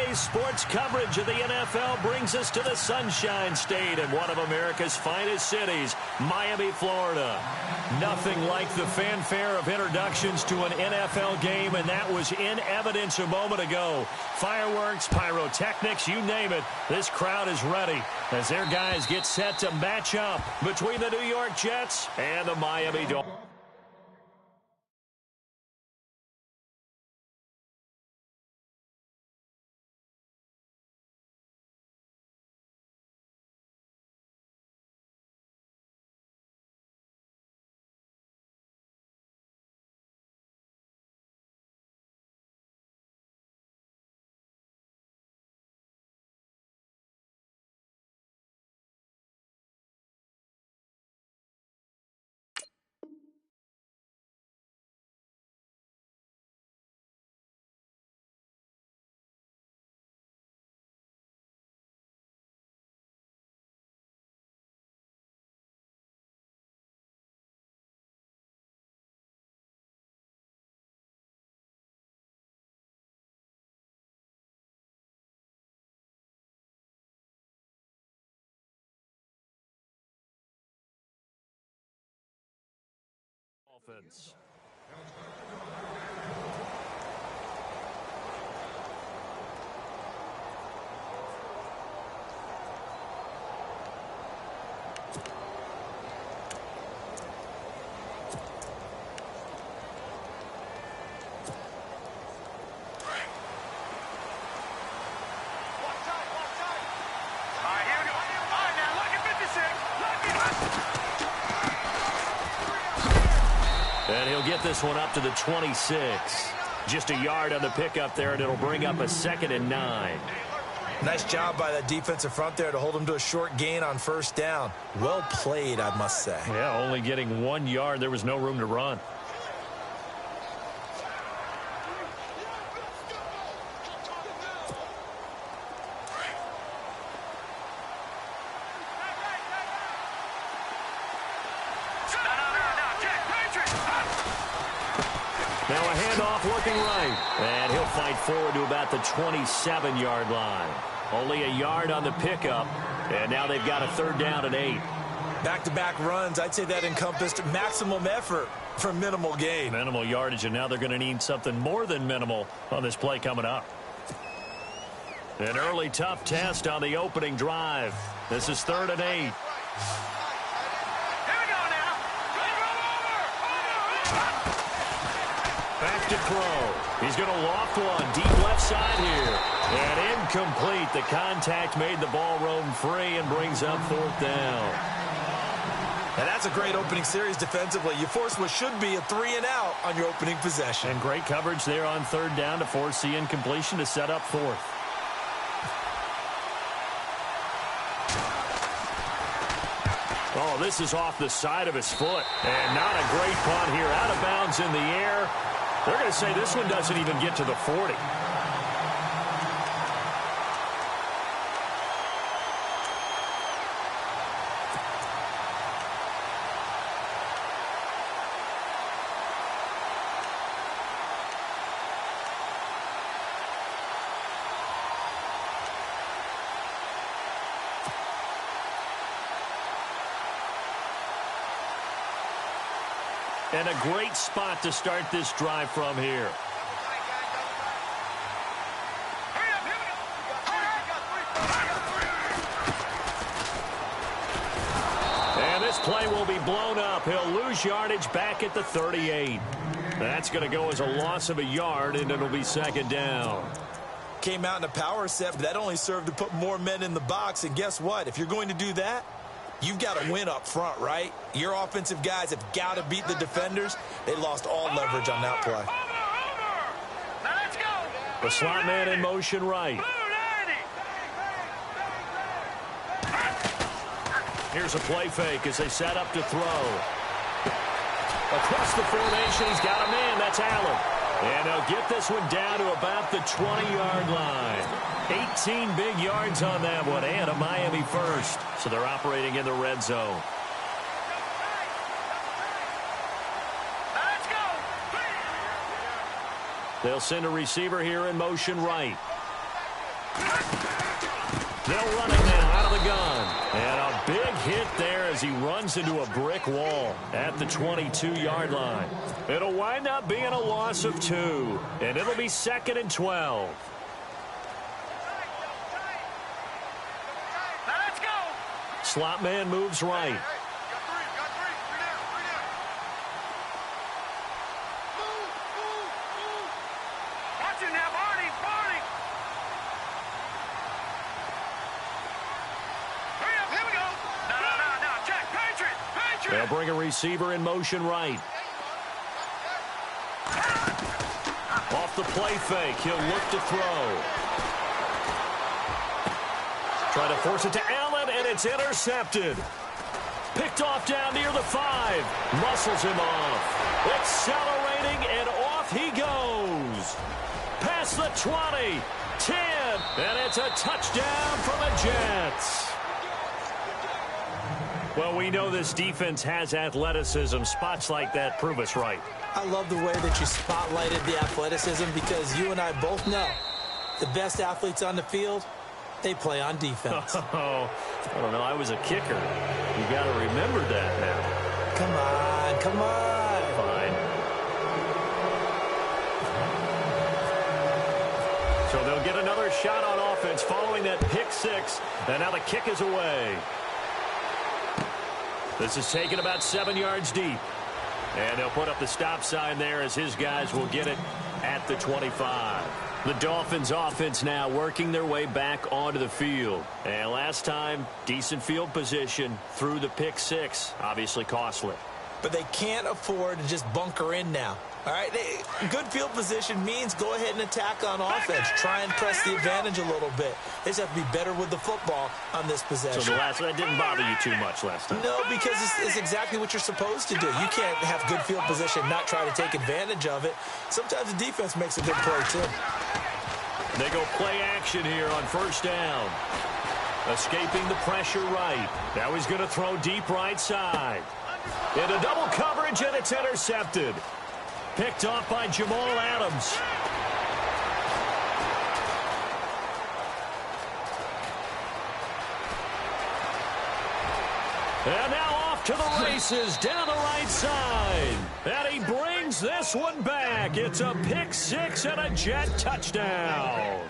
Today's sports coverage of the NFL brings us to the Sunshine State in one of America's finest cities, Miami, Florida. Nothing like the fanfare of introductions to an NFL game, and that was in evidence a moment ago. Fireworks, pyrotechnics, you name it, this crowd is ready as their guys get set to match up between the New York Jets and the Miami Dolphins. Offense. And he'll get this one up to the 26. Just a yard on the pickup there, and it'll bring up a 2nd and 9. Nice job by that defensive front there to hold him to a short gain on first down. Well played, I must say. Yeah, only getting 1 yard. There was no room to run. Now a handoff looking right. And he'll fight forward to about the 27-yard line. Only a yard on the pickup. And now they've got a 3rd down and 8. Back-to-back runs, I'd say that encompassed maximum effort for minimal gain. Minimal yardage, and now they're going to need something more than minimal on this play coming up. An early tough test on the opening drive. This is 3rd and 8. Back to throw. He's going to loft one deep left side here. And incomplete. The contact made the ball roam free and brings up 4th down. And that's a great opening series defensively. You force what should be a 3-and-out on your opening possession. And great coverage there on 3rd down to force the incompletion to set up 4th. Oh, this is off the side of his foot. And not a great punt here. Out of bounds in the air. They're going to say this one doesn't even get to the 40. And a great spot to start this drive from here. And this play will be blown up. He'll lose yardage back at the 38. That's going to go as a loss of a yard, and it'll be 2nd down. Came out in a power set, but that only served to put more men in the box. And guess what? If you're going to do that, you've got to win up front, right? Your offensive guys have got to beat the defenders. They lost all leverage on that play. Now let's go. The slot man in motion right. Here's a play fake as they set up to throw. Across the formation, he's got a man. That's Allen. And they'll get this one down to about the 20-yard line. 18 big yards on that one, and a Miami first. So they're operating in the red zone. Let's go. They'll send a receiver here in motion right. They'll run it now out of the gun. And a big hit there as he runs into a brick wall at the 22-yard line. It'll wind up being a loss of 2, and it'll be 2nd and 12. Let's go. Slot man moves right. They'll bring a receiver in motion right. Off the play fake, he'll look to throw. Try to force it to Allen, and it's intercepted. Picked off down near the 5. Muscles him off. Accelerating, and off he goes. Past the 20, 10, and it's a touchdown for the Jets. Well, we know this defense has athleticism. Spots like that prove us right. I love the way that you spotlighted the athleticism because you and I both know the best athletes on the field, they play on defense. Oh, I don't know. I was a kicker. You got to remember that now. Come on, come on. Fine. So they'll get another shot on offense following that pick 6. And now the kick is away. This is taken about 7 yards deep. And they'll put up the stop sign there as his guys will get it at the 25. The Dolphins offense now working their way back onto the field. And last time, decent field position through the pick 6. Obviously costly. But they can't afford to just bunker in now. All right, good field position means go ahead and attack on offense. Try and press the advantage a little bit. They just have to be better with the football on this possession. So that didn't bother you too much last time? No, because it's exactly what you're supposed to do. You can't have good field position, not try to take advantage of it. Sometimes the defense makes a good play, too. They go play action here on first down. Escaping the pressure right. Now he's going to throw deep right side. Into double coverage, and it's intercepted. Picked off by Jamal Adams. And now off to the races down the right side. And he brings this one back. It's a pick 6 and a Jet touchdown.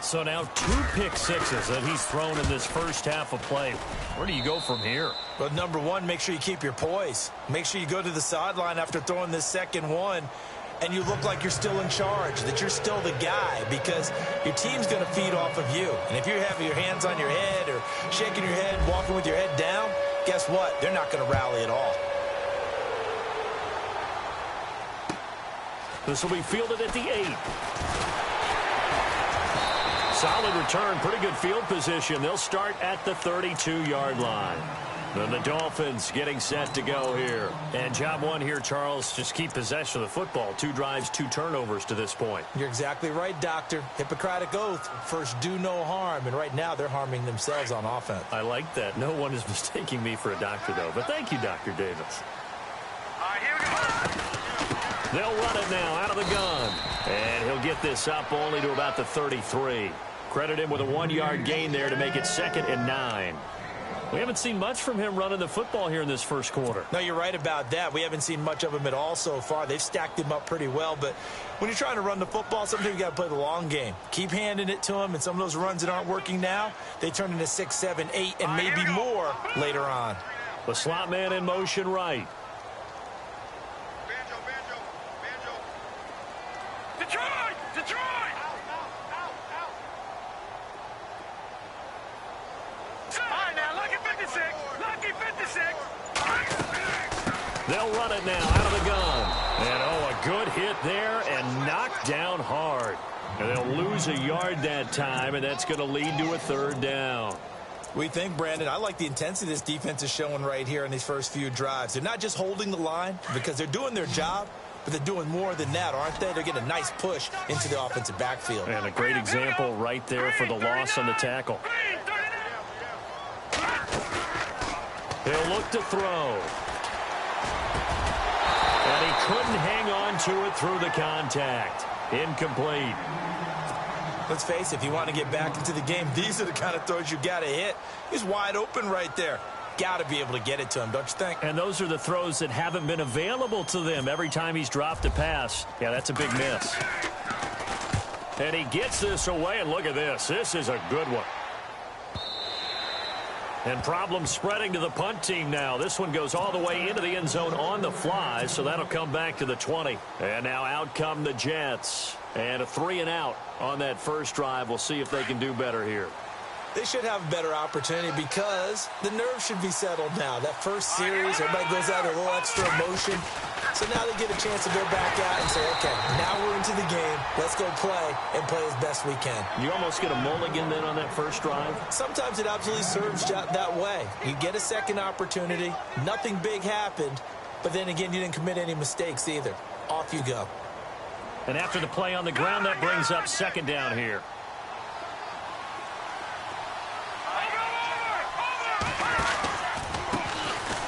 So now 2 pick 6s that he's thrown in this first half of play. Where do you go from here? Well, number one, make sure you keep your poise. Make sure you go to the sideline after throwing this second one, and you look like you're still in charge, that you're still the guy, because your team's going to feed off of you. And if you have your hands on your head or shaking your head, walking with your head down, guess what? They're not going to rally at all. This will be fielded at the 8. Solid return, pretty good field position. They'll start at the 32-yard line. Then the Dolphins getting set to go here. And job one here, Charles, just keep possession of the football. 2 drives, 2 turnovers to this point. You're exactly right, Doctor. Hippocratic oath, first do no harm. And right now they're harming themselves on offense. I like that. No one is mistaking me for a doctor, though. But thank you, Dr. Davis. All right, here we go. They'll run it now out of the gun. And he'll get this up only to about the 33. Credit him with a 1-yard gain there to make it 2nd and 9. We haven't seen much from him running the football here in this first quarter. No, you're right about that. We haven't seen much of him at all so far. They've stacked him up pretty well, but when you're trying to run the football, sometimes you got to play the long game. Keep handing it to him, and some of those runs that aren't working now, they turn into 6, 7, 8, and maybe more later on. The slot man in motion right. Detroit! They'll run it now out of the gun. And, oh, a good hit there and knocked down hard. And they'll lose a yard that time, and that's going to lead to a 3rd down. We think, Brandon, I like the intensity this defense is showing right here in these first few drives. They're not just holding the line because they're doing their job, but they're doing more than that, aren't they? They're getting a nice push into the offensive backfield. And a great example right there for the loss on the tackle. He'll look to throw. And he couldn't hang on to it through the contact. Incomplete. Let's face it, if you want to get back into the game, these are the kind of throws you got to hit. He's wide open right there. Got to be able to get it to him, don't you think? And those are the throws that haven't been available to them every time he's dropped a pass. Yeah, that's a big miss. And he gets this away, and look at this. This is a good one. And problems spreading to the punt team now. This one goes all the way into the end zone on the fly, so that'll come back to the 20. And now out come the Jets. And a 3-and-out on that first drive. We'll see if they can do better here. They should have a better opportunity because the nerves should be settled now. That first series, everybody goes out a little extra emotion. So now they get a chance to go back out and say, okay, now we're into the game. Let's go play and play as best we can. You almost get a mulligan then on that first drive? Sometimes it absolutely serves that way. You get a second opportunity. Nothing big happened. But then again, you didn't commit any mistakes either. Off you go. And after the play on the ground, that brings up second down here.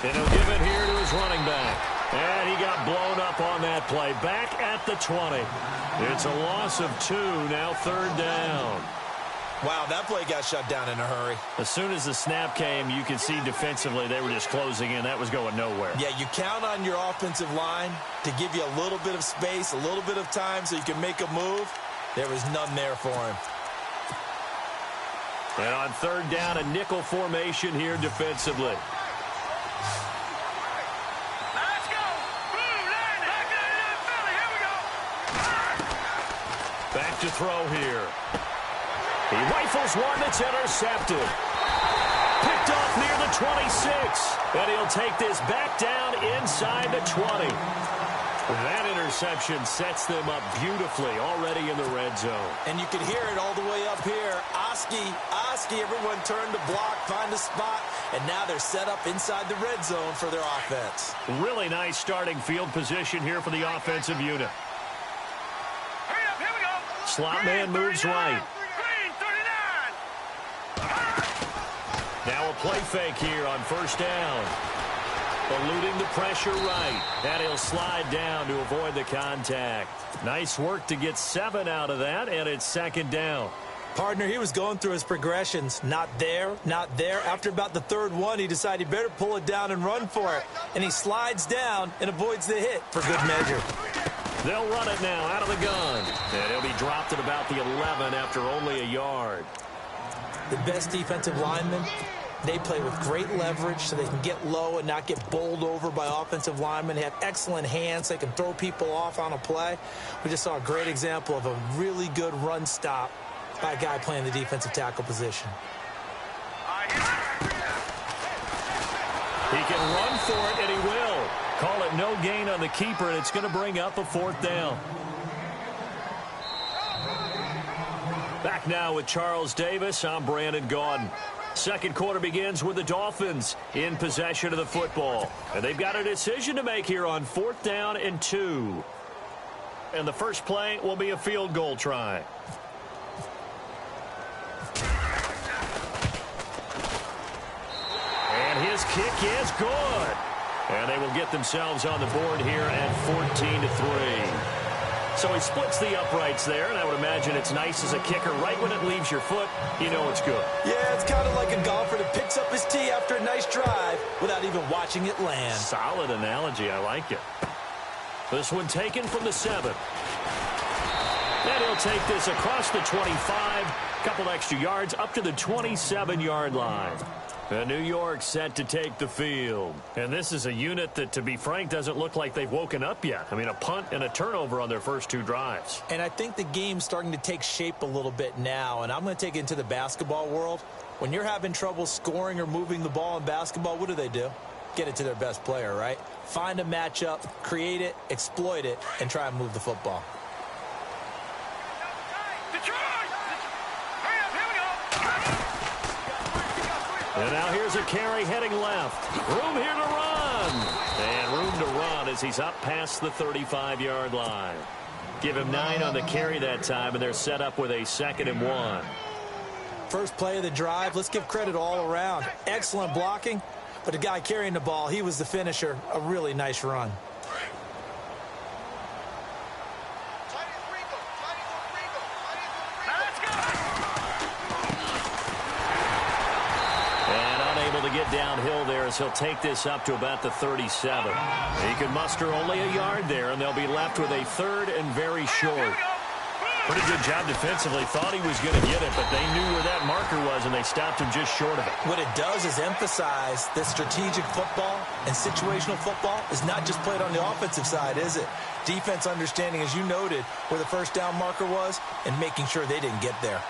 And he'll give it here to his running back. And he got blown up on that play. Back at the 20. It's a loss of 2, now third down. Wow, that play got shut down in a hurry. As soon as the snap came, you could see defensively they were just closing in. That was going nowhere. Yeah, you count on your offensive line to give you a little bit of space, a little bit of time so you can make a move. There was none there for him. And on third down, a nickel formation here defensively. Back to throw here. He rifles one that's intercepted. Picked off near the 26. And he'll take this back down inside the 20. That interception sets them up beautifully already in the red zone. And you can hear it all the way up here. Oski, everyone turned to block, find a spot, and now they're set up inside the red zone for their offense. Really nice starting field position here for the offensive unit. Slot man moves right. Now a play fake here on first down. Eluding the pressure right. And he'll slide down to avoid the contact. Nice work to get 7 out of that, and it's second down. Partner, he was going through his progressions. Not there, not there. After about the third one, he decided he better pull it down and run for it. And he slides down and avoids the hit for good measure. They'll run it now out of the gun. And he'll be dropped at about the 11 after only a yard. The best defensive linemen, they play with great leverage so they can get low and not get bowled over by offensive linemen. They have excellent hands. They can throw people off on a play. We just saw a great example of a really good run stop by a guy playing the defensive tackle position. He can run for it, and he will. Call it no gain on the keeper, and it's going to bring up a fourth down. Back now with Charles Davis. I'm Brandon Gaudin. Second quarter begins with the Dolphins in possession of the football. And they've got a decision to make here on 4th down and 2. And the first play will be a field goal try. And his kick is good. And they will get themselves on the board here at 14-3. So he splits the uprights there, and I would imagine it's nice as a kicker. Right when it leaves your foot, you know it's good. Yeah, it's kind of like a golfer that picks up his tee after a nice drive without even watching it land. Solid analogy. I like it. This one taken from the 7. And he'll take this across the 25. Couple extra yards up to the 27-yard line. And New York set to take the field. And this is a unit that, to be frank, doesn't look like they've woken up yet. I mean, a punt and a turnover on their first 2 drives. And I think the game's starting to take shape a little bit now. And I'm going to take it into the basketball world. When you're having trouble scoring or moving the ball in basketball, what do? Get it to their best player, right? Find a matchup, create it, exploit it, and try and move the football. And now here's a carry heading left. Room here to run. And room to run as he's up past the 35-yard line. Give him 9 on the carry that time, and they're set up with a 2nd and 1. First play of the drive, let's give credit all around. Excellent blocking, but the guy carrying the ball, he was the finisher. A really nice run. Let's go! head downhill there as he'll take this up to about the 37. He can muster only a yard there, and they'll be left with a third and very short. Pretty good job defensively. Thought he was going to get it, but they knew where that marker was, and they stopped him just short of it. What it does is emphasize that strategic football and situational football is not just played on the offensive side, is it? Defense understanding, as you noted, where the first down marker was and making sure they didn't get there.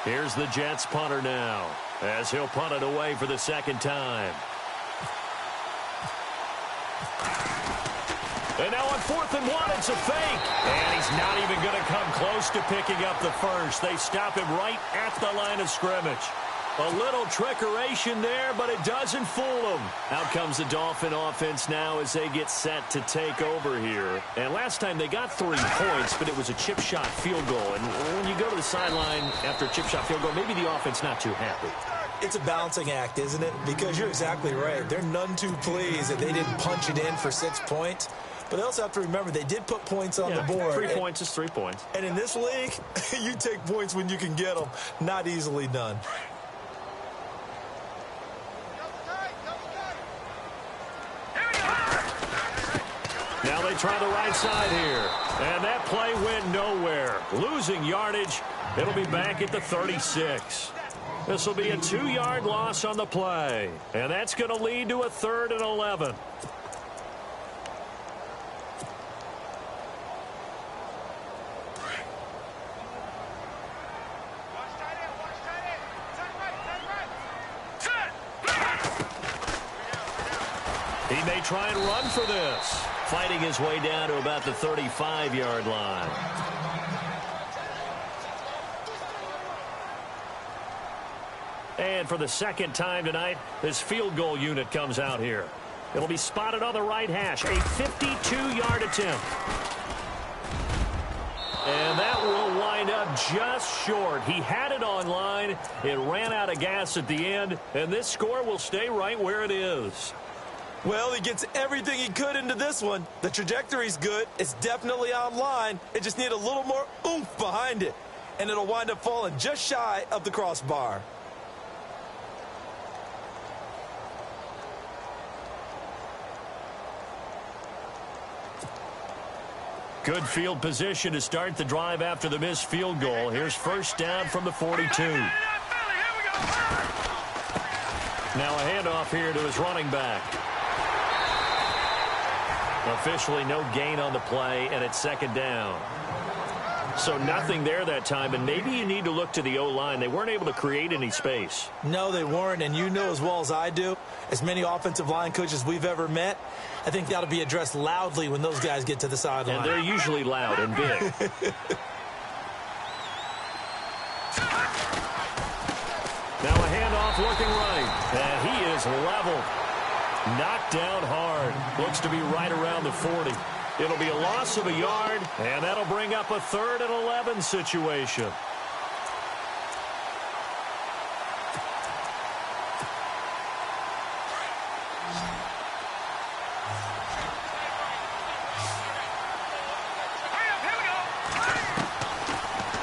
Here's the Jets punter now, as he'll punt it away for the second time. And now on 4th and 1, it's a fake. And he's not even going to come close to picking up the first. They stop him right at the line of scrimmage. A little trickeration there, but it doesn't fool them. Out comes the Dolphin offense now as they get set to take over here. And last time they got 3 points, but it was a chip shot field goal. And when you go to the sideline after a chip shot field goal, maybe the offense not too happy. It's a balancing act, isn't it? Because you're exactly right. They're none too pleased that they didn't punch it in for 6 points. But they also have to remember they did put points on the board. 3 points is 3 points. And in this league, you take points when you can get them. Not easily done. Now they try the right side here. And that play went nowhere. Losing yardage. It'll be back at the 36. This will be a 2-yard loss on the play. And that's going to lead to a 3rd and 11. He may try and run for this. Fighting his way down to about the 35-yard line. And for the second time tonight, this field goal unit comes out here. It'll be spotted on the right hash. A 52-yard attempt. And that will wind up just short. He had it on line. It ran out of gas at the end. And this score will stay right where it is. Well, he gets everything he could into this one. The trajectory's good. It's definitely online. It just needs a little more oomph behind it. And it'll wind up falling just shy of the crossbar. Good field position to start the drive after the missed field goal. Here's first down from the 42. Now a handoff here to his running back. Officially no gain on the play, and it's second down. So nothing there that time, and maybe you need to look to the O-line. They weren't able to create any space. No, they weren't, and you know as well as I do, as many offensive line coaches we've ever met, I think that'll be addressed loudly when those guys get to the sideline. And they're usually loud and big. Now a handoff looking right, and he is leveled. Knocked down hard. Looks to be right around the 40. It'll be a loss of a yard, and that'll bring up a 3rd and 11 situation.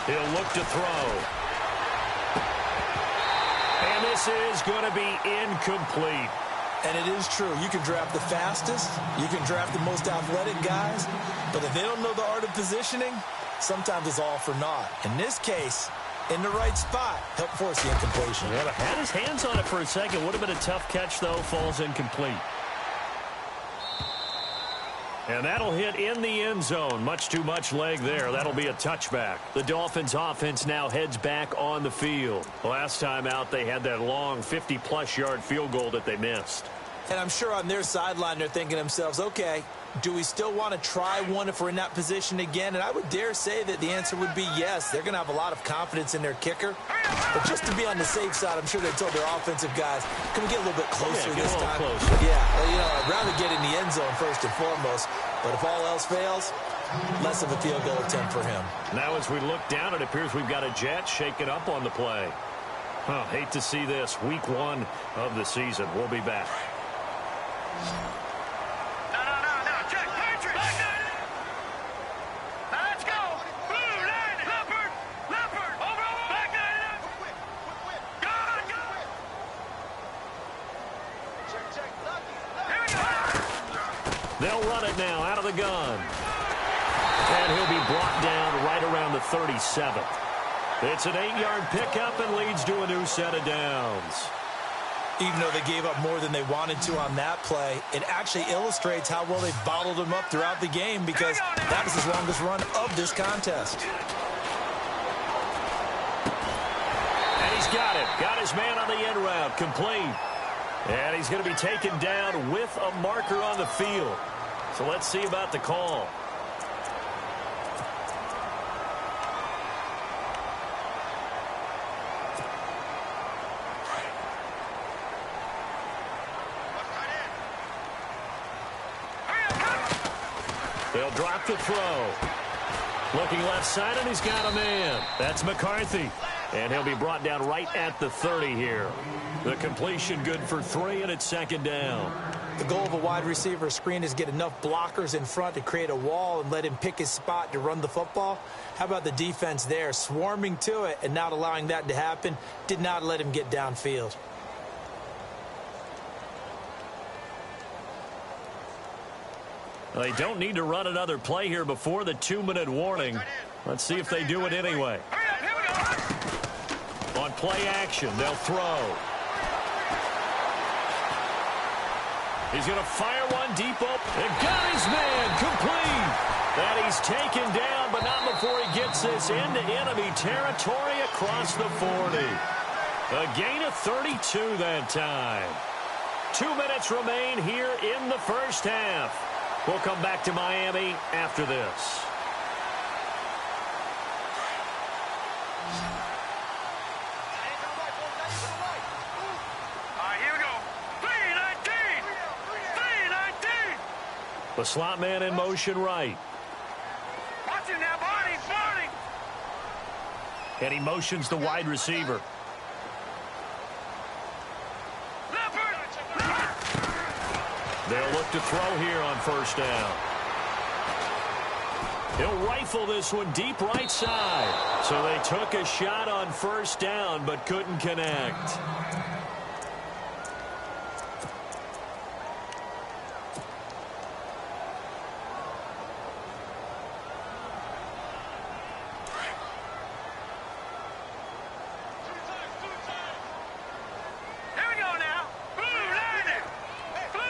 He'll look to throw. And this is going to be incomplete. And it is true. You can draft the fastest. You can draft the most athletic guys. But if they don't know the art of positioning, sometimes it's all for naught. In this case, in the right spot, help force the incompletion. Yeah, had his hands on it for a second. Would have been a tough catch, though. Falls incomplete. And that'll hit in the end zone. Much too much leg there. That'll be a touchback. The Dolphins offense now heads back on the field. Last time out, they had that long 50-plus yard field goal that they missed. And I'm sure on their sideline, they're thinking to themselves, okay, do we still want to try one if we're in that position again? And I would dare say that the answer would be yes. They're going to have a lot of confidence in their kicker. But just to be on the safe side, I'm sure they told their offensive guys, can we get a little bit closer this time? Closer. Yeah, you know, I'd rather get in the end zone first and foremost. But if all else fails, less of a field goal attempt for him. Now as we look down, it appears we've got a Jet shaking up on the play. Hate to see this. Week 1 of the season. We'll be back. No, check. They'll run it now out of the gun. And he'll be brought down right around the 37. It's an 8-yard pickup and leads to a new set of downs. Even though they gave up more than they wanted to on that play, it actually illustrates how well they bottled them up throughout the game because that was his longest run of this contest. And he's got it. Got his man on the end route. Complete. And he's going to be taken down with a marker on the field. So let's see about the call. They'll drop the throw. Looking left side, and he's got a man. That's McCarthy. And he'll be brought down right at the 30 here. The completion good for 3, and it's second down. The goal of a wide receiver screen is get enough blockers in front to create a wall and let him pick his spot to run the football. How about the defense there, swarming to it and not allowing that to happen? Did not let him get downfield. They don't need to run another play here before the 2-minute warning. Let's see if they do it anyway. On play action, they'll throw. He's going to fire one deep open. And got his man complete. That he's taken down, but not before he gets this into enemy territory across the 40. A gain of 32 that time. 2 minutes remain here in the first half. We'll come back to Miami after this. Here we go. 3-19. 3-19. The slot man in motion right. Watch him now, Barney. Barney. And he motions the wide receiver. They'll look to throw here on first down. He'll rifle this one deep right side. So they took a shot on first down but couldn't connect.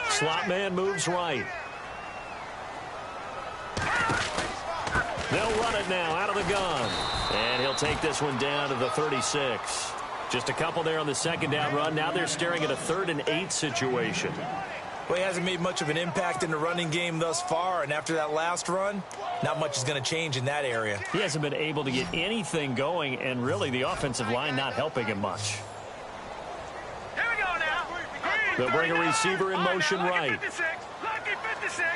Slot man moves right. They'll run it now out of the gun. And he'll take this one down to the 36. Just a couple there on the second down run. Now they're staring at a 3rd and 8 situation. Well, he hasn't made much of an impact in the running game thus far, and after that last run, not much is going to change in that area. He hasn't been able to get anything going, and really the offensive line not helping him much. They'll bring a receiver in motion right. Lucky 56. Lucky 56.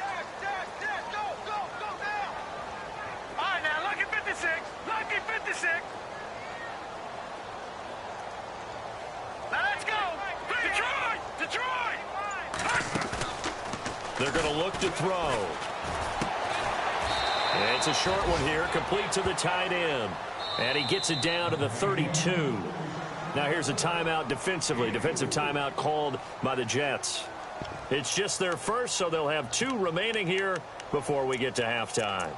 All right, now, lucky 56. Lucky 56. Now, let's go. Detroit. Detroit. They're going to look to throw. And it's a short one here, complete to the tight end. And he gets it down to the 32. Now here's a timeout defensively. Defensive timeout called by the Jets. It's just their first, so they'll have 2 remaining here before we get to halftime.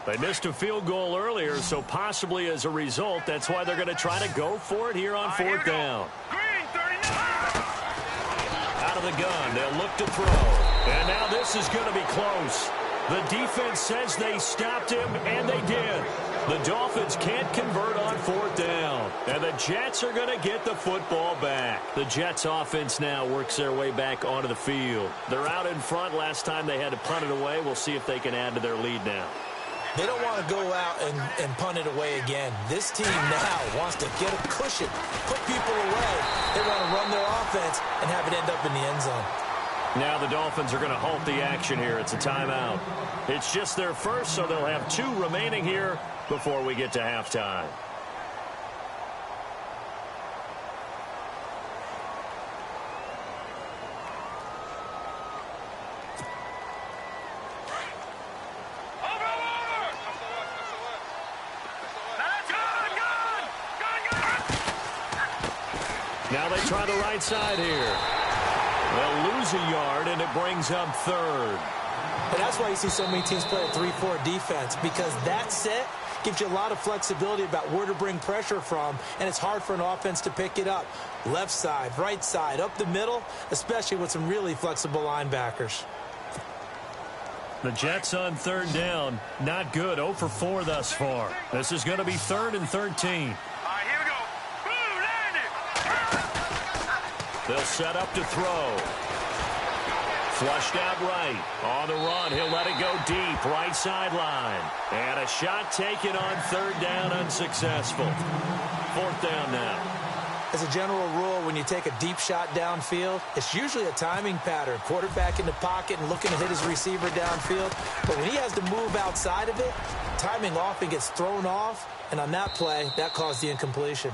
They missed a field goal earlier, so possibly as a result, that's why they're going to try to go for it here on 4th down. Out of the gun, they'll look to throw. And now this is going to be close. The defense says they stopped him, and they did. The Dolphins can't convert on 4th down. And the Jets are going to get the football back. The Jets offense now works their way back onto the field. They're out in front. Last time they had to punt it away. We'll see if they can add to their lead now. They don't want to go out and punt it away again. This team now wants to get a cushion, put people away. They want to run their offense and have it end up in the end zone. Now the Dolphins are going to halt the action here. It's a timeout. It's just their first, so they'll have 2 remaining here before we get to halftime. try the right side here. They'll lose a yard, and it brings up third. And that's why you see so many teams play a 3-4 defense, because that set gives you a lot of flexibility about where to bring pressure from, and it's hard for an offense to pick it up. Left side, right side, up the middle, especially with some really flexible linebackers. The Jets on third down. Not good. 0 for 4 thus far. This is going to be 3rd and 13. All right, here we go. Boom, landed. They'll set up to throw. Flushed out right. On the run, he'll let it go deep. Right sideline. And a shot taken on third down, unsuccessful. 4th down now. As a general rule, when you take a deep shot downfield, it's usually a timing pattern. Quarterback in the pocket and looking to hit his receiver downfield. But when he has to move outside of it, timing often gets thrown off. And on that play, that caused the incompletion.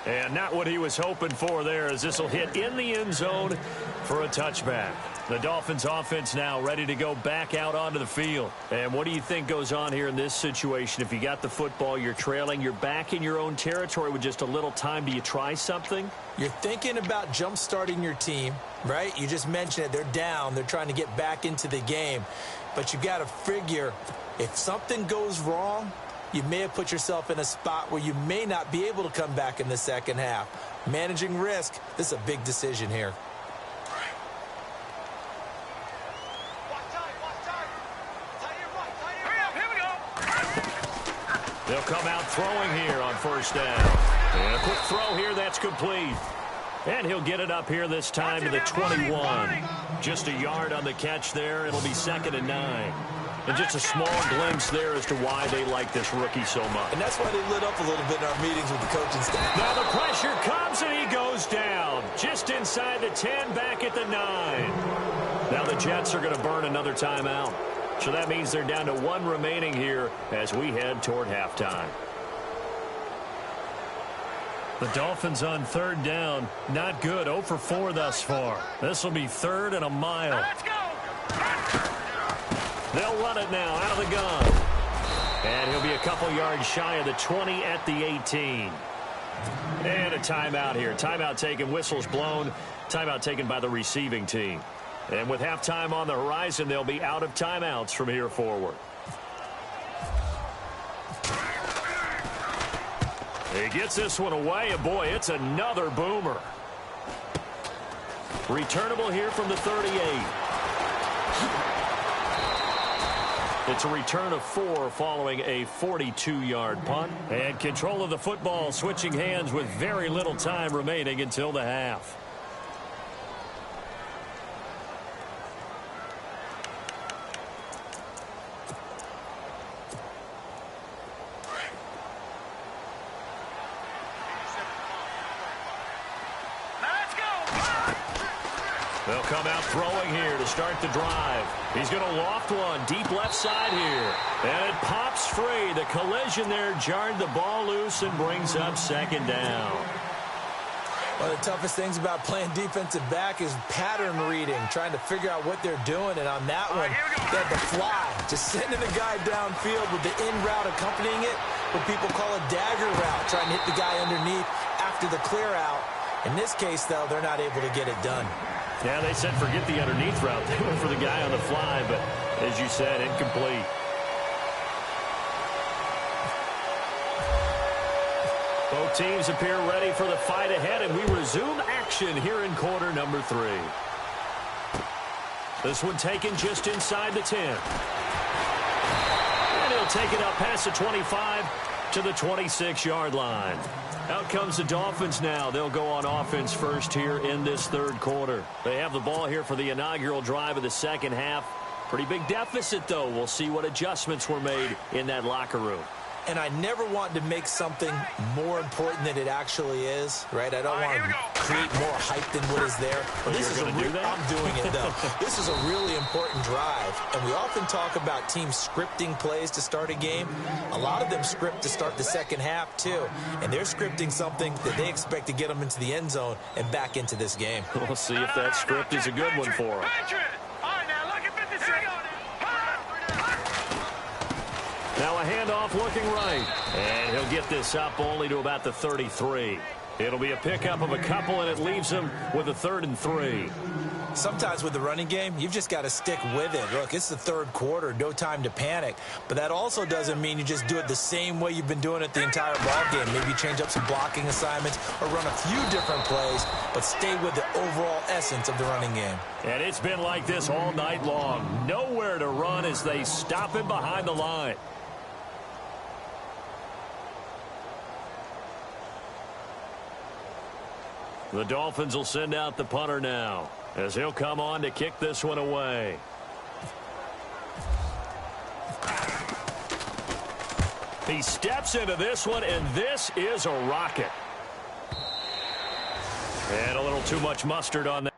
And not what he was hoping for there, as this will hit in the end zone for a touchback. The Dolphins offense now ready to go back out onto the field. And what do you think goes on here in this situation? If you got the football, you're trailing, you're back in your own territory with just a little time. Do you try something? You're thinking about jump-starting your team, right? You just mentioned it. They're down. They're trying to get back into the game. But you got to figure, if something goes wrong, you may have put yourself in a spot where you may not be able to come back in the second half. Managing risk, this is a big decision here. They'll come out throwing here on 1st down. And a quick throw here, that's complete. And he'll get it up here this time to the 21. Just a yard on the catch there. It'll be 2nd and 9. And just a small glimpse there as to why they like this rookie so much. And that's why they lit up a little bit in our meetings with the coaching staff. Now the pressure comes and he goes down. Just inside the 10, back at the 9. Now the Jets are going to burn another timeout. So that means they're down to 1 remaining here as we head toward halftime. The Dolphins on 3rd down. Not good. 0 for 4 thus far. This will be 3rd and a mile. Let's go. They'll run it now out of the gun. And he'll be a couple yards shy of the 20 at the 18. And a timeout here. Timeout taken, whistles blown. Timeout taken by the receiving team. And with halftime on the horizon, they'll be out of timeouts from here forward. He gets this one away, and boy, it's another boomer. Returnable here from the 38. It's a return of 4 following a 42-yard punt. And control of the football switching hands with very little time remaining until the half. They'll come out throwing here to start the drive. He's going to loft one deep left side here. And it pops free. The collision there jarred the ball loose and brings up 2nd down. One of the toughest things about playing defensive back is pattern reading, trying to figure out what they're doing. And on that one, they had the fly, just sending the guy downfield with the in route accompanying it, what people call a dagger route, trying to hit the guy underneath after the clear out. In this case, though, they're not able to get it done. Yeah, they said forget the underneath route. They went for the guy on the fly, but as you said, incomplete. Both teams appear ready for the fight ahead, and we resume action here in quarter number 3. This one taken just inside the 10. And he'll take it up past the 25 to the 26-yard line. Out comes the Dolphins now. They'll go on offense first here in this 3rd quarter. They have the ball here for the inaugural drive of the 2nd half. Pretty big deficit, though. We'll see what adjustments were made in that locker room. And I never want to make something more important than it actually is, right? I don't want to create more hype than what is there. But this is I'm doing it, though. This is a really important drive. And we often talk about teams scripting plays to start a game. A lot of them script to start the 2nd half, too. And they're scripting something that they expect to get them into the end zone and back into this game. We'll see if that script is a good one for them. Now a handoff looking right. And he'll get this up only to about the 33. It'll be a pickup of a couple, and it leaves them with a 3rd and 3. Sometimes with the running game, you've just got to stick with it. Look, it's the 3rd quarter, no time to panic. But that also doesn't mean you just do it the same way you've been doing it the entire ball game. Maybe change up some blocking assignments or run a few different plays, but stay with the overall essence of the running game. And it's been like this all night long. Nowhere to run as they stop him behind the line. The Dolphins will send out the punter now, as he'll come on to kick this one away. He steps into this one, and this is a rocket. And a little too much mustard on that.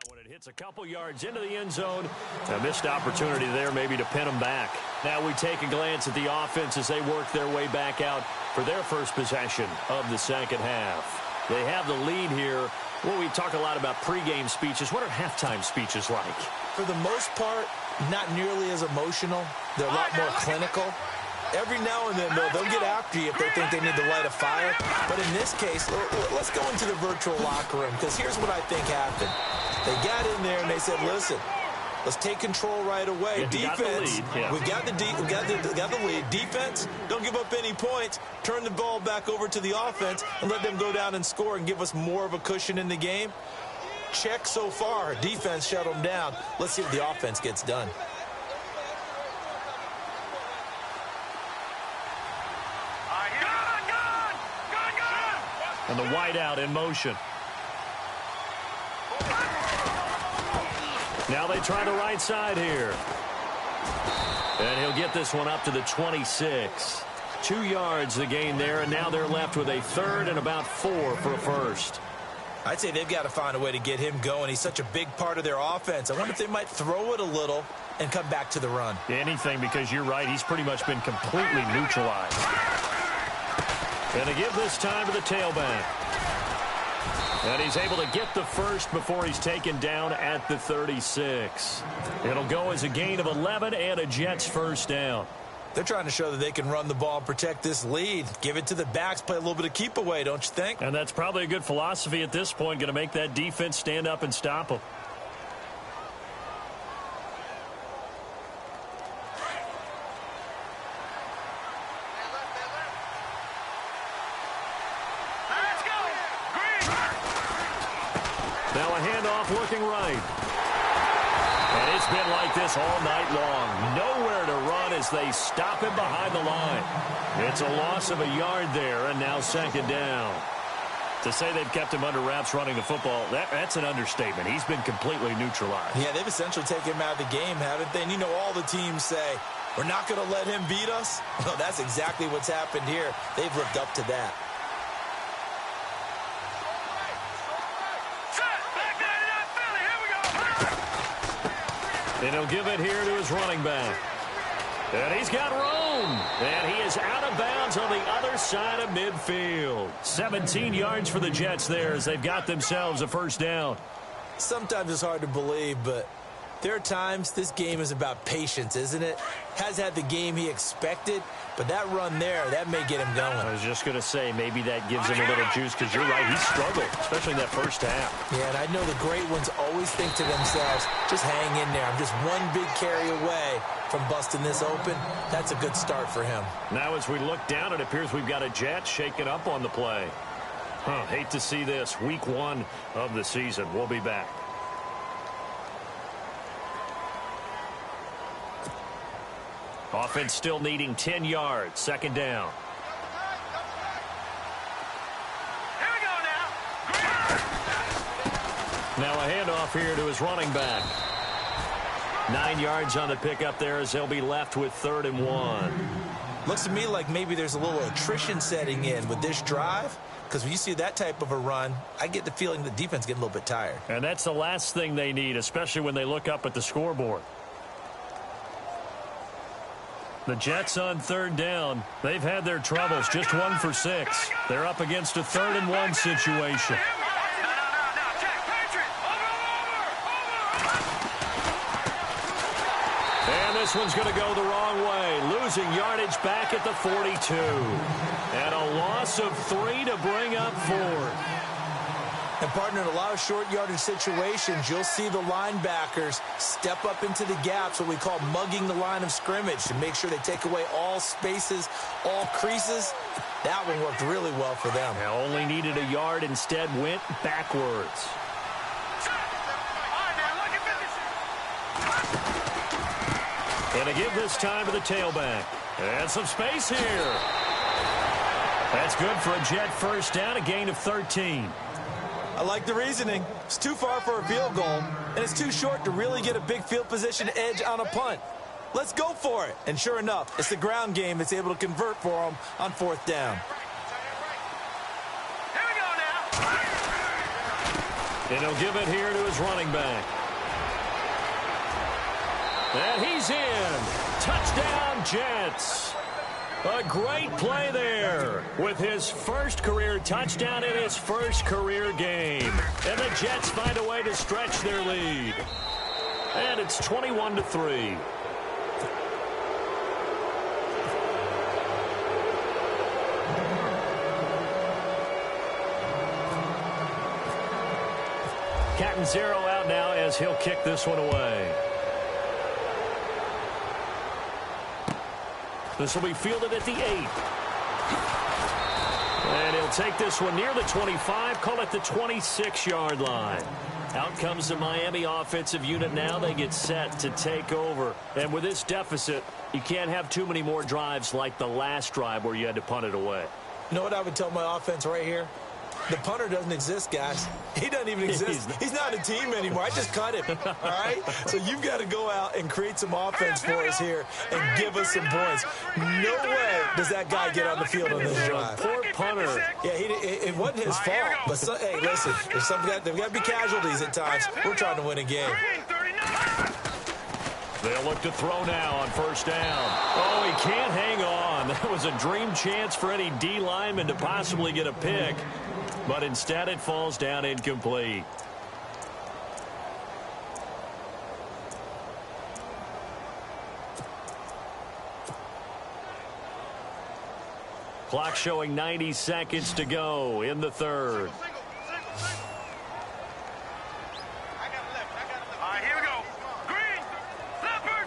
When it hits a couple yards into the end zone, a missed opportunity there maybe to pin them back. Now we take a glance at the offense as they work their way back out for their first possession of the second half. They have the lead here. Well, we talk a lot about pregame speeches. What are halftime speeches like? For the most part, not nearly as emotional. They're a lot more clinical. Every now and then, they'll get after you if they think they need to light a fire. But in this case, let's go into the virtual locker room, because here's what I think happened. They got in there and they said, listen, let's take control right away. Defense, we've got the lead. Defense, don't give up any points. Turn the ball back over to the offense and let them go down and score and give us more of a cushion in the game. Check so far. Defense shut them down. Let's see what the offense gets done. And the wideout in motion. Now they try the right side here. And he'll get this one up to the 26. 2 yards the gain there, and now they're left with a 3rd and about 4 for a first. I'd say they've got to find a way to get him going. He's such a big part of their offense. I wonder if they might throw it a little and come back to the run. Anything, because you're right. He's pretty much been completely neutralized. And they give this time to the tailback. And he's able to get the first before he's taken down at the 36. It'll go as a gain of 11 and a Jets first down. They're trying to show that they can run the ball and protect this lead. Give it to the backs, play a little bit of keep away, don't you think? And that's probably a good philosophy at this point, going to make that defense stand up and stop them. Now a handoff looking right. And it's been like this all night long. Nowhere to run as they stop him behind the line. It's a loss of a yard there, and now second down. To say they've kept him under wraps running the football, that's an understatement. He's been completely neutralized. Yeah, they've essentially taken him out of the game, haven't they? And you know all the teams say, we're not going to let him beat us. Well, that's exactly what's happened here. They've lived up to that. And he'll give it here to his running back. And he's got room. And he is out of bounds on the other side of midfield. 17 yards for the Jets there as they've got themselves a first down. Sometimes it's hard to believe, but there are times this game is about patience, isn't it? Has had the game he expected, but that run there, that may get him going. I was just going to say, maybe that gives him a little juice, because you're right, he struggled, especially in that first half. Yeah, and I know the great ones always think to themselves, just hang in there. I'm just one big carry away from busting this open. That's a good start for him. Now as we look down, it appears we've got a Jet shaking up on the play. Hate to see this. Week 1 of the season. We'll be back. Offense still needing 10 yards. Second down. Here we go now. Now a handoff here to his running back. 9 yards on the pickup there as they'll be left with 3rd and 1. Looks to me like maybe there's a little attrition setting in with this drive. because when you see that type of a run, I get the feeling the defense getting a little bit tired. And that's the last thing they need, especially when they look up at the scoreboard. The Jets on third down. They've had their troubles, just 1 for 6. They're up against a 3rd and 1 situation. And this one's going to go the wrong way, losing yardage back at the 42. And a loss of 3 to bring up 4. And, partner, in a lot of short yardage situations, you'll see the linebackers step up into the gaps, what we call mugging the line of scrimmage, to make sure they take away all spaces, all creases. That one worked really well for them. They only needed a yard, instead went backwards. And to give this time to the tailback. And some space here. That's good for a Jet first down, a gain of 13. I like the reasoning. It's too far for a field goal, and it's too short to really get a big field position edge on a punt. Let's go for it. And sure enough, it's the ground game that's able to convert for them on 4th down. Here we go now. And he'll give it here to his running back. And he's in. Touchdown, Jets. A great play there with his first career touchdown in his first career game. And the Jets find a way to stretch their lead. And it's 21-3. Catanzaro out now as he'll kick this one away. This will be fielded at the 8. And he'll take this one near the 25, call it the 26-yard line. Out comes the Miami offensive unit now. They get set to take over. And with this deficit, you can't have too many more drives like the last drive where you had to punt it away. You know what I would tell my offense right here? The punter doesn't exist, guys. He doesn't even exist. He's not a team anymore. I just cut him, all right? So you've got to go out and create some offense for us here and give us some points. No way does that guy get on the field on this drive. Poor punter. Yeah, it wasn't his fault. But, hey, listen, there's there've got to be casualties at times. We're trying to win a game. They'll look to throw now on first down. Oh, he can't hang on. That was a dream chance for any D lineman to possibly get a pick. But instead it falls down incomplete. Clock showing 90 seconds to go in the 3rd. All right, here we go. Green, Leopard.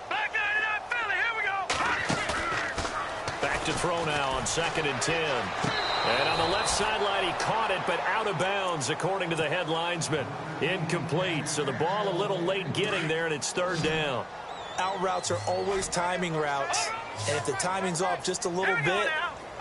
Back 99, Philly, here we go. Back to throw now on 2nd and 10. And on the left sideline, he caught it, but out of bounds, according to the head linesman. Incomplete, so the ball a little late getting there, and it's 3rd down. Out routes are always timing routes, and if the timing's off just a little bit,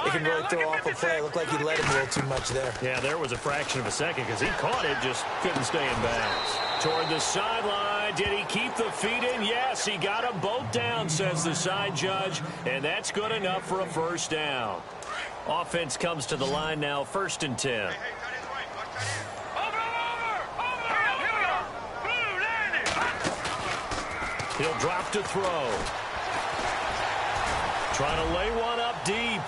it can really throw off a play. It looked like he let him a little too much there. Yeah, there was a fraction of a second because he caught it, just couldn't stay in bounds. Toward the sideline, did he keep the feet in? Yes, he got them both down, says the side judge, and that's good enough for a first down. Offense comes to the line now, 1st and 10. He'll drop to throw. Trying to lay one up deep.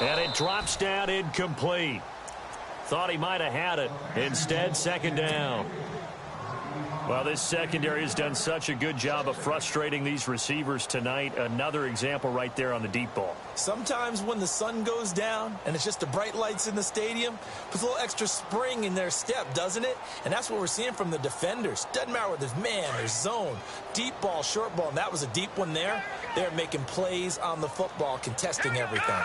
And it drops down incomplete. Thought he might have had it. Instead, 2nd down. Well, this secondary has done such a good job of frustrating these receivers tonight. Another example right there on the deep ball. Sometimes when the sun goes down and it's just the bright lights in the stadium, puts a little extra spring in their step, doesn't it? And that's what we're seeing from the defenders. Doesn't matter whether there's man or zone, deep ball, short ball, and that was a deep one there. They're making plays on the football, contesting everything.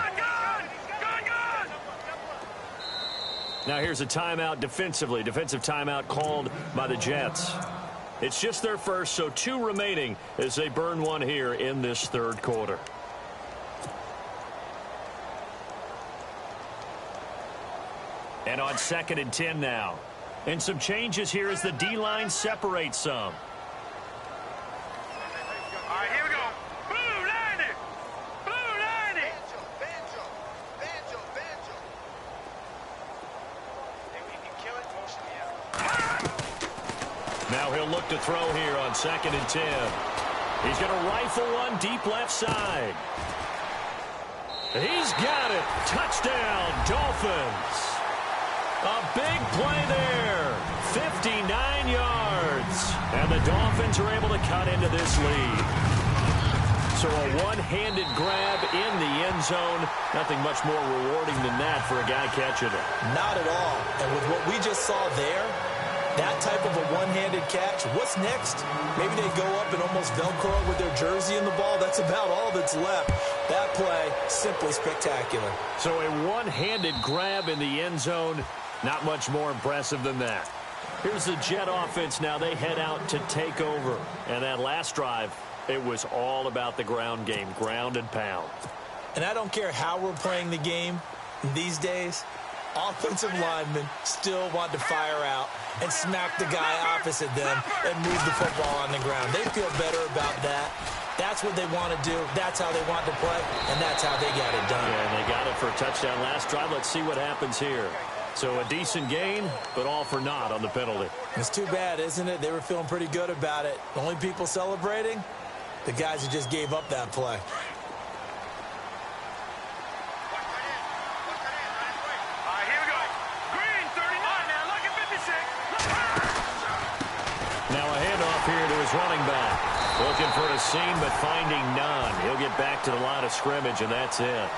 Now here's a timeout defensively. Defensive timeout called by the Jets. It's just their first, so 2 remaining as they burn one here in this 3rd quarter. And on 2nd and 10 now. And some changes here as the D-line separates some. All right, here we go. Blue 90. Now he'll look to throw here on 2nd and 10. He's going to rifle one deep left side. He's got it. Touchdown, Dolphins. A big play there. 59 yards. And the Dolphins are able to cut into this lead. So a one-handed grab in the end zone. Nothing much more rewarding than that for a guy catching it. Not at all. And with what we just saw there, that type of a one-handed catch, what's next? Maybe they go up and almost Velcro with their jersey in the ball. That's about all that's left. That play, simply spectacular. So a one-handed grab in the end zone, not much more impressive than that. Here's the Jet offense now. They head out to take over. And that last drive, it was all about the ground game, ground and pound. And I don't care how we're playing the game these days, offensive linemen still want to fire out and smack the guy opposite them and move the football on the ground. They feel better about that. That's what they want to do. That's how they want to play, and that's how they got it done. Yeah, and they got it for a touchdown last drive. Let's see what happens here. So a decent gain, but all for naught on the penalty. It's too bad, isn't it? They were feeling pretty good about it. The only people celebrating, the guys who just gave up that play. Now a handoff here to his running back. Looking for a seam, but finding none. He'll get back to the line of scrimmage, and that's it.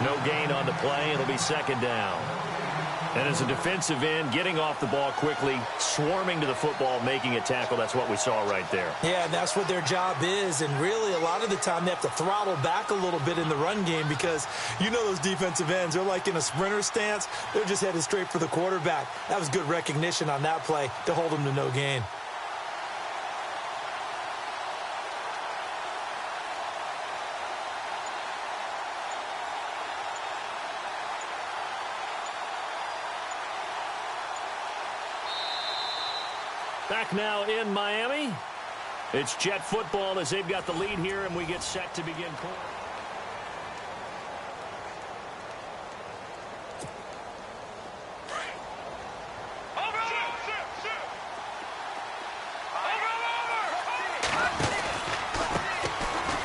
No gain on the play. It'll be 2nd down. And as a defensive end, getting off the ball quickly, swarming to the football, making a tackle, that's what we saw right there. Yeah, that's what their job is. And really, a lot of the time, they have to throttle back a little bit in the run game because you know those defensive ends, they're like in a sprinter stance. They're just headed straight for the quarterback. That was good recognition on that play to hold them to no gain. Back now in Miami. It's Jet football as they've got the lead here, and we get set to begin quarter.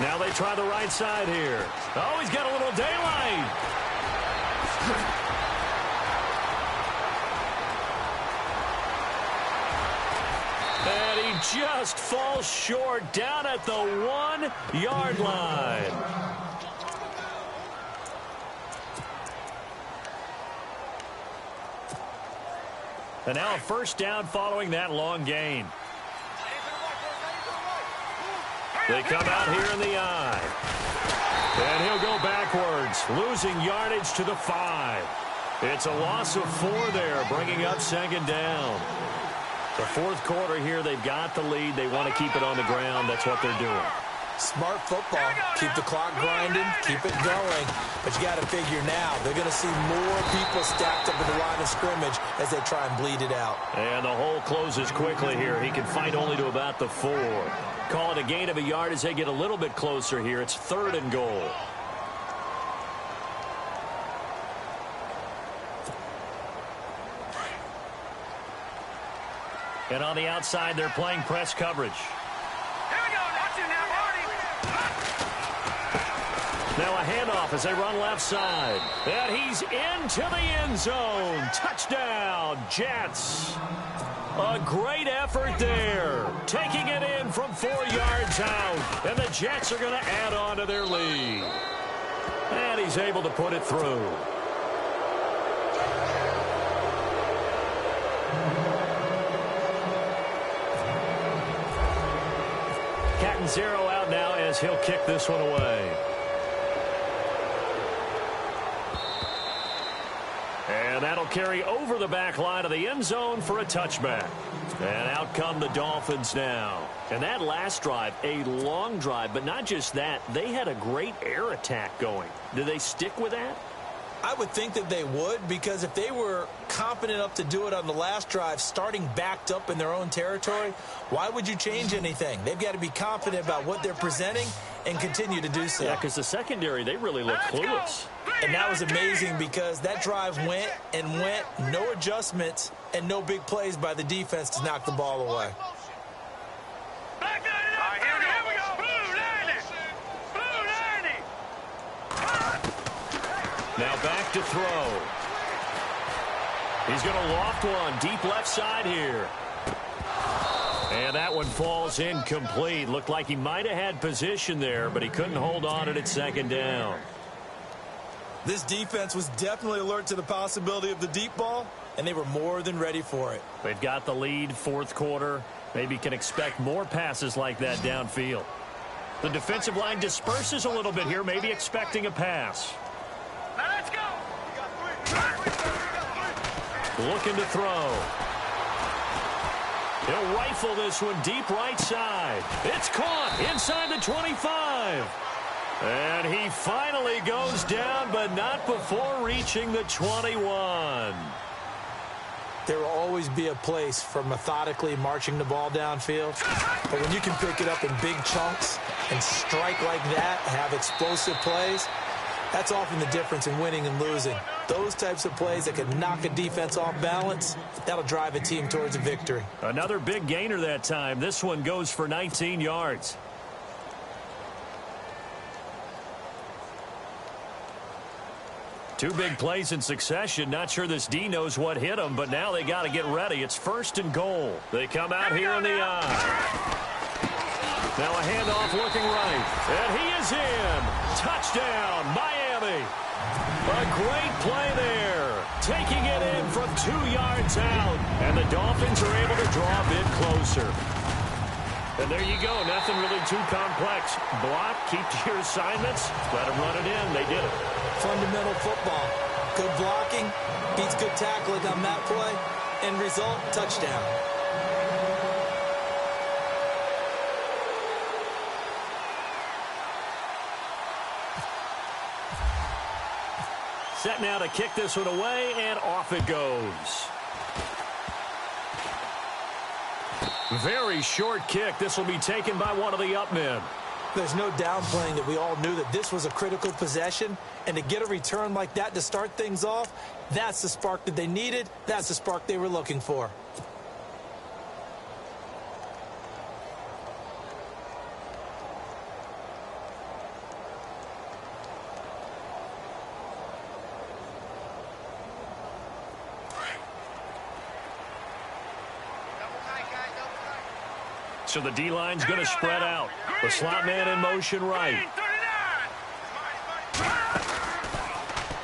Now they try the right side here. Oh, he's got a little daylight. And he just falls short down at the 1-yard line. And now a first down following that long gain. They come out here in the eye. And he'll go backwards, losing yardage to the 5. It's a loss of 4 there, bringing up 2nd down. The 4th quarter here, they've got the lead. They want to keep it on the ground. That's what they're doing. Smart football. Keep the clock grinding. Keep it going. But you got to figure now, they're going to see more people stacked up at the line of scrimmage as they try and bleed it out. And the hole closes quickly here. He can fight only to about the 4. Call it a gain of a yard as they get a little bit closer here. It's 3rd and goal. And on the outside, they're playing press coverage. Here we go. Watch it now, Marty. Now a handoff as they run left side. And he's into the end zone. Touchdown, Jets. A great effort there. Taking it in from 4 yards out. And the Jets are going to add on to their lead. And he's able to put it through. Cat and 0 out now as he'll kick this one away. And that'll carry over the back line of the end zone for a touchback. And out come the Dolphins now. And that last drive, a long drive, but not just that. They had a great air attack going. Did they stick with that? I would think that they would, because if they were competent enough to do it on the last drive, starting backed up in their own territory, why would you change anything? They've got to be confident about what they're presenting and continue to do so. Yeah, because the secondary, they really look clueless. And that was amazing because that drive went and went, no adjustments and no big plays by the defense to knock the ball away. back to throw. He's going to loft one deep left side here. And that one falls incomplete. Looked like he might have had position there, but he couldn't hold on at second down. This defense was definitely alert to the possibility of the deep ball, and they were more than ready for it. They've got the lead, fourth quarter. Maybe can expect more passes like that downfield. The defensive line disperses a little bit here, maybe expecting a pass. Now let's go. Looking to throw. He'll rifle this one deep right side. It's caught inside the 25. And he finally goes down, but not before reaching the 21. There will always be a place for methodically marching the ball downfield. But when you can pick it up in big chunks and strike like that, have explosive plays, that's often the difference in winning and losing. Those types of plays that can knock a defense off balance, that'll drive a team towards a victory. Another big gainer that time. This one goes for 19 yards. Two big plays in succession. Not sure this D knows what hit him, but now they got to get ready. It's 1st and goal. They come out here in the eye. Now a handoff looking right. And he is in. Touchdown, Miami. A great play there. Taking it in from 2 yards out. And the Dolphins are able to draw a bit closer. And there you go. Nothing really too complex. Block, keep to your assignments. Let them run it in. They did it. Fundamental football. Good blocking, beats good tackling on that play. End result, touchdown. Set now to kick this one away, and off it goes. Very short kick. This will be taken by one of the up men. There's no downplaying that we all knew that this was a critical possession, and to get a return like that to start things off, that's the spark that they needed. That's the spark they were looking for. So the D-line's going to spread out. The slot man in motion right.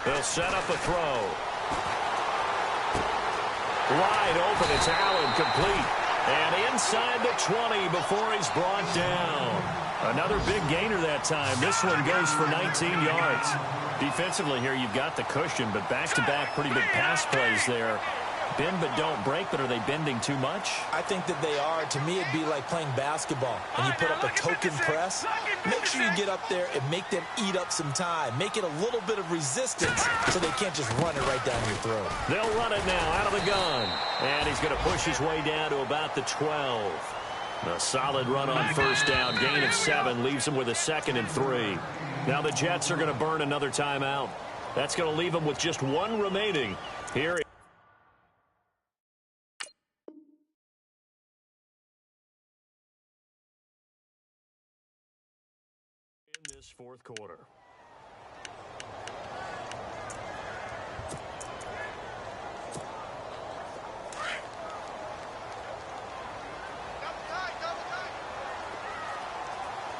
They'll set up a throw. Wide open. It's Allen, complete. And inside the 20 before he's brought down. Another big gainer that time. This one goes for 19 yards. Defensively here, you've got the cushion, but back-to-back pretty big pass plays there. Bend but don't break, but are they bending too much? I think that they are. To me, it'd be like playing basketball. And you put up a token press, make sure you get up there and make them eat up some time. Make it a little bit of resistance so they can't just run it right down your throat. They'll run it now out of the gun. And he's going to push his way down to about the 12. A solid run on first down. Gain of 7 leaves him with a 2nd and 3. Now the Jets are going to burn another timeout. That's going to leave them with just 1 remaining here. In this fourth quarter.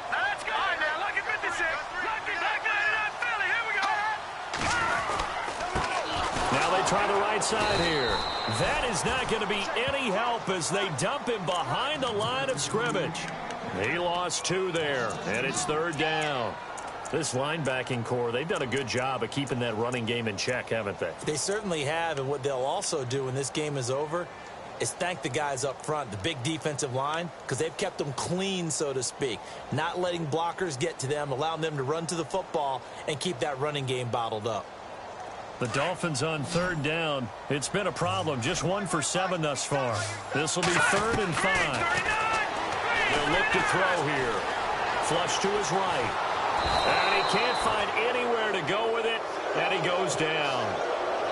Let's go. All right, now, lucky 56. Lucky back in Philly. Here we go. Now they try the right side here. That is not going to be any help as they dump him behind the line of scrimmage. He lost 2 there, and it's 3rd down. This linebacking core, they've done a good job of keeping that running game in check, haven't they? They certainly have, and what they'll also do when this game is over is thank the guys up front, the big defensive line, because they've kept them clean, so to speak, not letting blockers get to them, allowing them to run to the football and keep that running game bottled up. The Dolphins on 3rd down. It's been a problem, just 1 for 7 thus far. This will be 3rd and 5. They'll look to throw here. Flush to his right. And he can't find anywhere to go with it, and he goes down.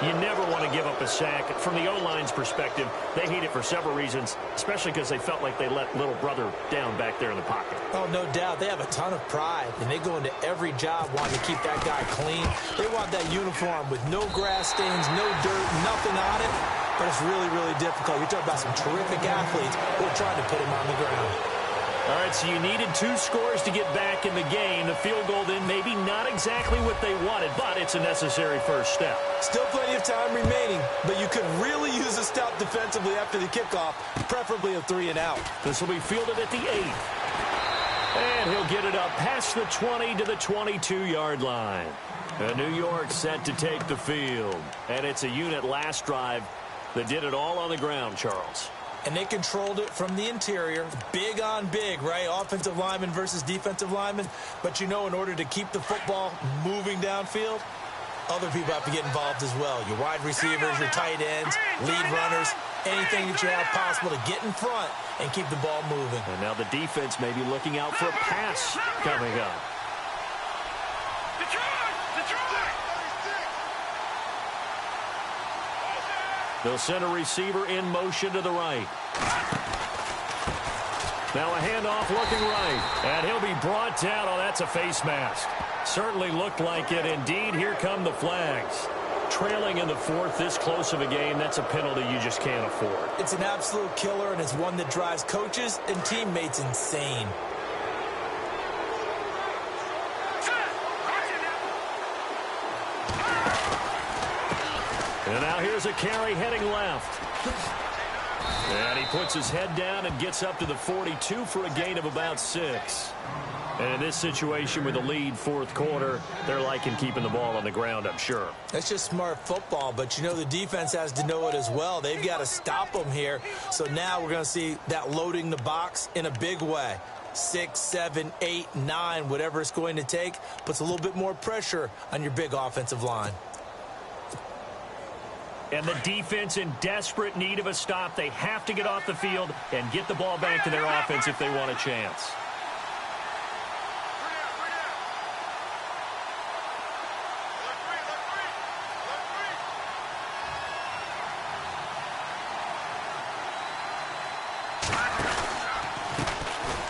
You never want to give up a sack. From the O-line's perspective, they hate it for several reasons, especially because they felt like they let little brother down back there in the pocket. Oh, no doubt. They have a ton of pride, and they go into every job wanting to keep that guy clean. They want that uniform with no grass stains, no dirt, nothing on it. But it's really, really difficult. You're talking about some terrific athletes who are trying to put him on the ground. All right, so you needed 2 scores to get back in the game. The field goal then maybe not exactly what they wanted, but it's a necessary first step. Still plenty of time remaining, but you could really use a stop defensively after the kickoff, preferably a 3-and-out. This will be fielded at the 8. And he'll get it up past the 20 to the 22-yard line. New York set to take the field. And it's a unit last drive that did it all on the ground, Charles. And they controlled it from the interior. Big on big, right? Offensive lineman versus defensive lineman. But, you know, in order to keep the football moving downfield, other people have to get involved as well. Your wide receivers, your tight ends, lead runners, anything that you have possible to get in front and keep the ball moving. And now the defense may be looking out for a pass coming up. They'll send a receiver in motion to the right. Now a handoff looking right. And he'll be brought down. Oh, that's a face mask. Certainly looked like it. Indeed, here come the flags. Trailing in the 4th, this close of a game, that's a penalty you just can't afford. It's an absolute killer, and it's one that drives coaches and teammates insane. And now here's a carry heading left. And he puts his head down and gets up to the 42 for a gain of about 6. And in this situation with the lead 4th quarter, they're liking keeping the ball on the ground, I'm sure. That's just smart football, but you know the defense has to know it as well. They've got to stop them here. So now we're going to see that loading the box in a big way. 6, 7, 8, 9, whatever it's going to take, puts a little bit more pressure on your big offensive line. And the defense in desperate need of a stop. They have to get off the field and get the ball back to their offense if they want a chance.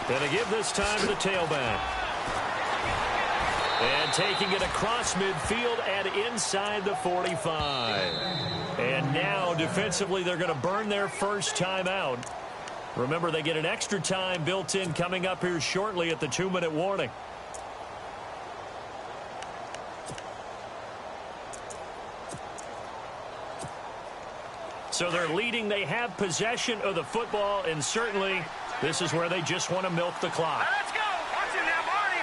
And a give this time to the tailback. And taking it across midfield and inside the 45. And now, defensively, they're going to burn their first time out. Remember, they get an extra time built in coming up here shortly at the 2-minute warning. So they're leading. They have possession of the football, and certainly this is where they just want to milk the clock. Let's go. Watch it now, Barney.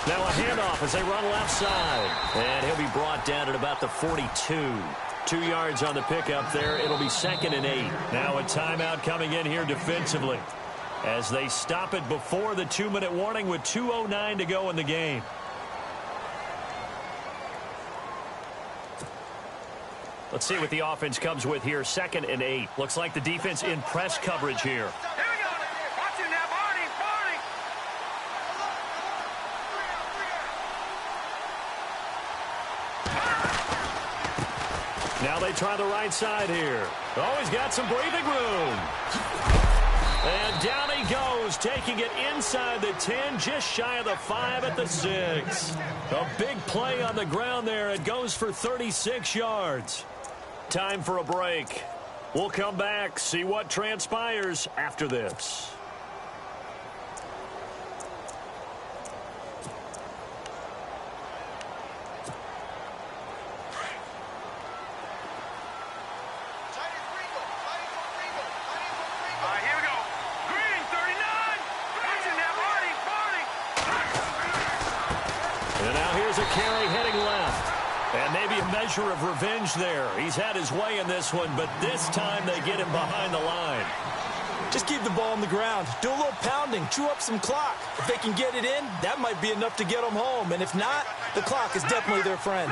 Now a handoff as they run left side. And he'll be brought down at about the 42. 2 yards on the pickup there. It'll be 2nd and 8. Now a timeout coming in here defensively as they stop it before the 2-minute warning with 2:09 to go in the game. Let's see what the offense comes with here. 2nd and 8. Looks like the defense in press coverage here. Here we go. Watch it now, Barney. Now they try the right side here. Oh, he's got some breathing room. And down he goes, taking it inside the 10, just shy of the 5 at the 6. A big play on the ground there. It goes for 36 yards. Time for a break. We'll come back, see what transpires after this. All right, here we go. Green, 39. Watch it now, Barney. And now here's a carry heading left. And maybe a measure of revenge there. He's had his way in this one, but this time they get him behind the line. Just keep the ball on the ground. Do a little pounding. Chew up some clock. If they can get it in, that might be enough to get them home. And if not, the clock is definitely their friend.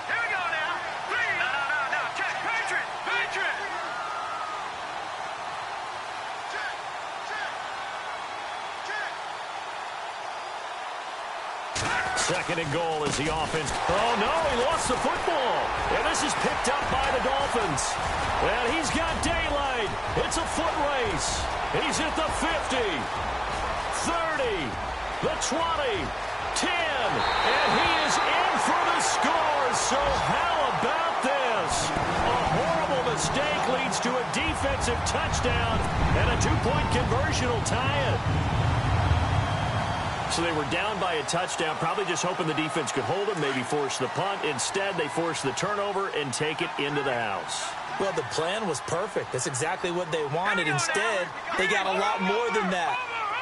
Here we go now. Green. No. Check. Patriot. Second and goal as the offense. Oh, no, he lost the football. And this is picked up by the Dolphins. And he's got daylight. It's a foot race. He's at the 50, 30, the 20, 10. And he is in for the score. So how about this? A horrible mistake leads to a defensive touchdown. And a two-point conversion will tie it. So they were down by a touchdown, probably just hoping the defense could hold them, maybe force the punt. Instead, they forced the turnover and take it into the house. Well, the plan was perfect. That's exactly what they wanted. Instead, they got a lot more than that.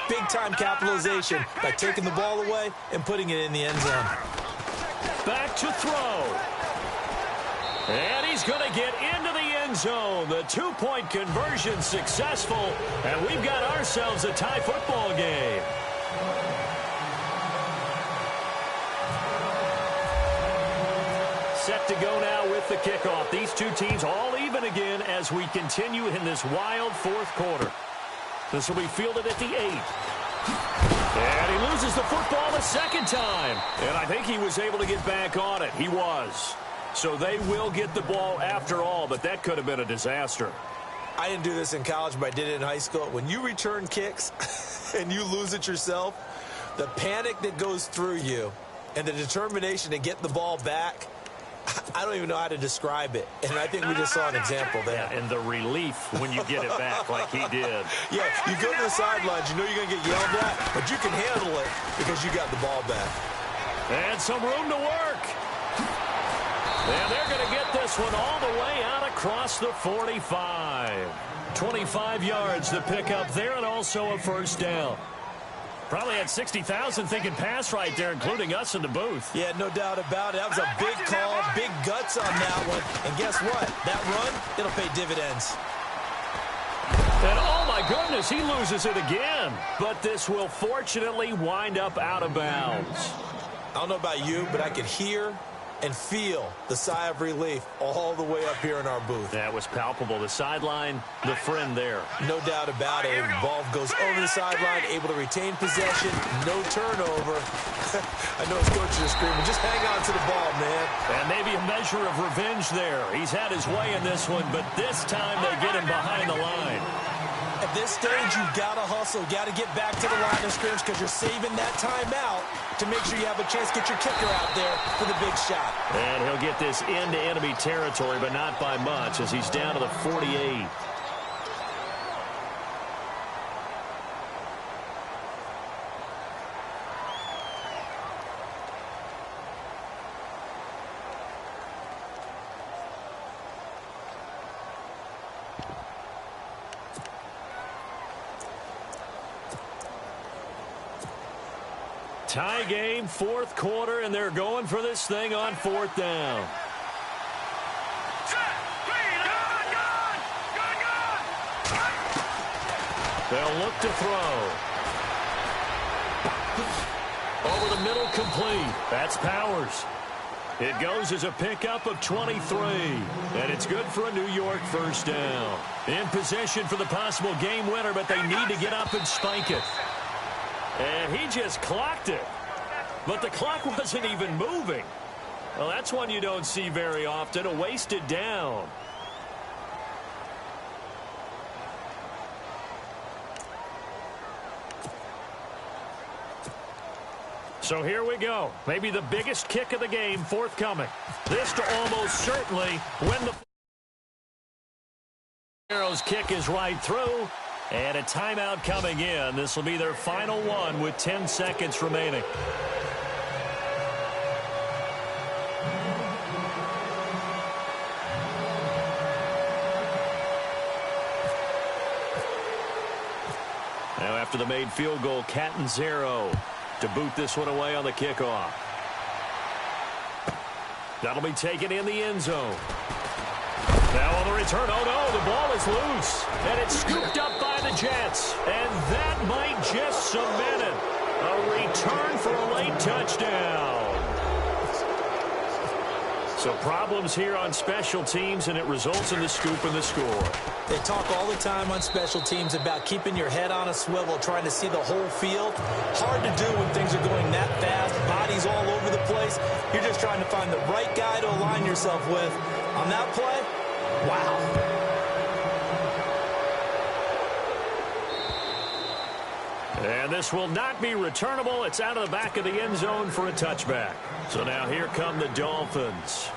Big-time capitalization by taking the ball away and putting it in the end zone. Back to throw. And he's going to get into the end zone. The two-point conversion successful, and we've got ourselves a tie football game. Set to go now with the kickoff. These two teams all even again as we continue in this wild fourth quarter. This will be fielded at the 8. And he loses the football the second time. And I think he was able to get back on it. He was. So they will get the ball after all, but that could have been a disaster. I didn't do this in college, but I did it in high school. When you return kicks and you lose it yourself, the panic that goes through you and the determination to get the ball back, I don't even know how to describe it. And I think we just saw an example there. Yeah, and the relief when you get it back like he did. Yeah, you go to the sidelines, you know you're going to get yelled at, but you can handle it because you got the ball back. And some room to work. And they're going to get this one all the way out across the 45. 25 yards to pick up there and also a first down. Probably had 60,000 thinking pass right there, including us in the booth. Yeah, no doubt about it. That was a big call, big guts on that one. And guess what? That run, it'll pay dividends. And oh my goodness, he loses it again. But this will fortunately wind up out of bounds. I don't know about you, but I could hear and feel the sigh of relief all the way up here in our booth. That was palpable. The sideline, the friend there. No doubt about it. Ball goes over the sideline, able to retain possession, no turnover. I know his coaches are screaming, just hang on to the ball, man. And maybe a measure of revenge there. He's had his way in this one, but this time they get him behind the line. At this stage, you've got to hustle, got to get back to the line of scrimmage because you're saving that timeout to make sure you have a chance to get your kicker out there for the big shot. And he'll get this into enemy territory, but not by much as he's down to the 48. Tie game, fourth quarter, and they're going for this thing on fourth down. They'll look to throw. Over the middle, complete. That's Powers. It goes as a pickup of 23, and it's good for a New York first down. In possession for the possible game winner, but they need to get up and spike it. And he just clocked it. But the clock wasn't even moving. Well, that's one you don't see very often, a wasted down. So here we go. Maybe the biggest kick of the game forthcoming. This to almost certainly win the... Arrow's kick is right through. And a timeout coming in. This will be their final one with 10 seconds remaining. Now after the made field goal, Catanzaro to boot this one away on the kickoff. That'll be taken in the end zone. Now on the return, oh no, the ball is loose. And it's scooped up by the Jets. And that might just cement it. A return for a late touchdown. So problems here on special teams, and it results in the scoop and the score. They talk all the time on special teams about keeping your head on a swivel, trying to see the whole field. Hard to do when things are going that fast, bodies all over the place. You're just trying to find the right guy to align yourself with. On that play, wow. And this will not be returnable. It's out of the back of the end zone for a touchback. So now here come the Dolphins.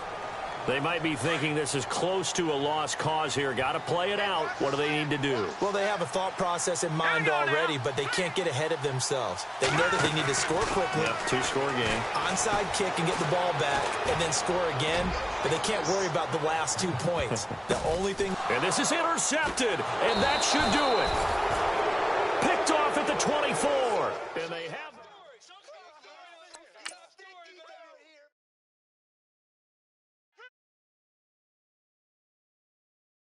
They might be thinking this is close to a lost cause here. Got to play it out. What do they need to do? Well, they have a thought process in mind already, but they can't get ahead of themselves. They know that they need to score quickly. Yep, two-score game. Onside kick and get the ball back and then score again, but they can't worry about the last 2 points. The only thing... And this is intercepted, and that should do it.